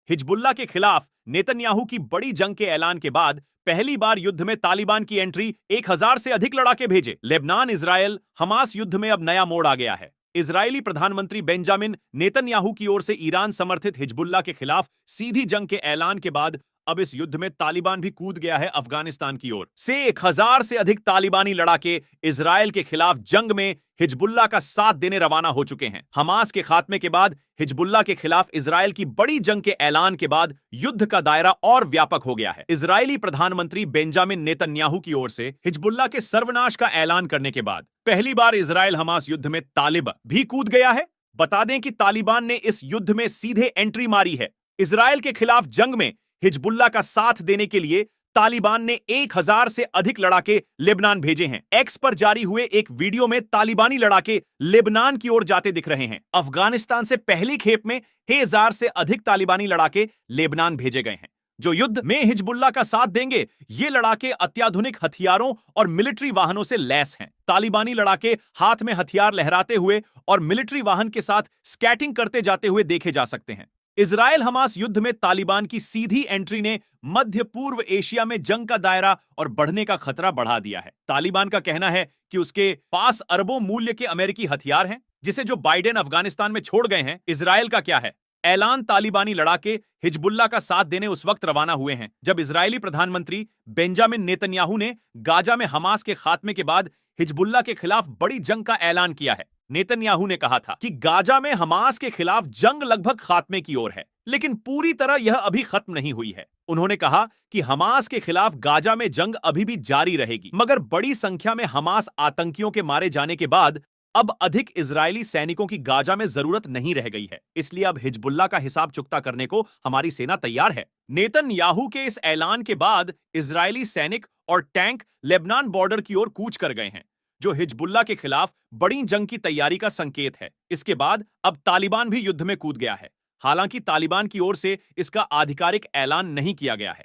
Hezbollah के खिलाफ Netanyahu की बड़ी जंग के ऐलान के बाद पहली बार युद्ध में तालिबान की एंट्री 1000 से अधिक लड़ाके भेजे। लेबनान, इजरायल, हमास युद्ध में अब नया मोड़ आ गया है। इजरायली प्रधानमंत्री बेंजामिन नेतन्याहू की ओर से ईरान समर्थित हिजबुल्लाह के खिलाफ सीधी जंग के ऐलान के बाद अब इस युद्ध में तालिबान भी कूद गया है अफगानिस्तान की ओर से। 1000 से अधिक तालिबानी लड़ाके इजरायल के खिलाफ जंग में हिजबुल्लाह का साथ देने रवाना हो चुके हैं। हमास के खात्मे के बाद हिजबुल्लाह के खिलाफ इजरायल की बड़ी जंग के ऐलान के बाद युद्ध का दायरा और व्यापक हो गया है। इजरायली प्रधानमंत्री बेंजामिन नेतन्याहू की ओर से हिजबुल्लाह के सर्वनाश का ऐलान करने के बाद पहली बार इजरायल हमास युद्ध में तालिब भी कूद गया है। बता दें कि तालिबान ने इस युद्ध में सीधे एंट्री मारी है। इजरायल के खिलाफ जंग में हिजबुल्लाह का साथ देने के लिए तालिबान ने 1000 से अधिक लड़ाके लेबनान भेजे हैं। एक्स पर जारी हुए एक वीडियो में तालिबानी लड़ाके लेबनान की ओर जाते दिख रहे हैं। अफगानिस्तान से पहली खेप में 1000 से अधिक तालिबानी लड़ाके लेबनान भेजे गए हैं जो युद्ध में हिजबुल्लाह का साथ देंगे। ये लड़ाके अत्याधुनिक हथियारों और मिलिट्री वाहनों से लैस हैं। तालिबानी लड़ाके हाथ में हथियार लहराते हुए और मिलिट्री वाहन के साथ स्कैटिंग करते जाते हुए देखे जा सकते हैं। इजरायल हमास युद्ध में तालिबान की सीधी एंट्री ने मध्य पूर्व एशिया में जंग का दायरा और बढ़ने का खतरा बढ़ा दिया है। तालिबान का कहना है कि उसके पास अरबों मूल्य के अमेरिकी हथियार हैं जिसे जो बाइडेन अफगानिस्तान में छोड़ गए हैं। इजरायल का क्या है? ऐलान तालिबानी लड़ाके हिजबुल्लाह का साथ देने उस वक्त रवाना हुए हैं जब इजरायली प्रधानमंत्री बेंजामिन नेतन्याहू ने गाजा में हमास के खात्मे के बाद हिजबुल्लाह के खिलाफ बड़ी जंग का ऐलान किया है। नेतन्याहू ने कहा था कि गाजा में हमास के खिलाफ जंग लगभग खात्मे की ओर है, लेकिन पूरी तरह यह अभी खत्म नहीं हुई है। उन्होंने कहा कि हमास के खिलाफ गाजा में जंग अभी भी जारी रहेगी, मगर बड़ी संख्या में हमास आतंकियों के मारे जाने के बाद अब अधिक इजरायली सैनिकों की गाजा में जरूरत नहीं रह गई है। इसलिए अब हिजबुल्लाह का हिसाब चुकता करने को हमारी सेना तैयार है। नेतन्याहू के इस ऐलान के बाद इजरायली सैनिक और टैंक लेबनान बॉर्डर की ओर कूच कर गए हैं, जो हिजबुल्लाह के खिलाफ बड़ी जंग की तैयारी का संकेत है। इसके बाद अब तालिबान भी युद्ध में कूद गया है। हालांकि तालिबान की ओर से इसका आधिकारिक ऐलान नहीं किया गया है।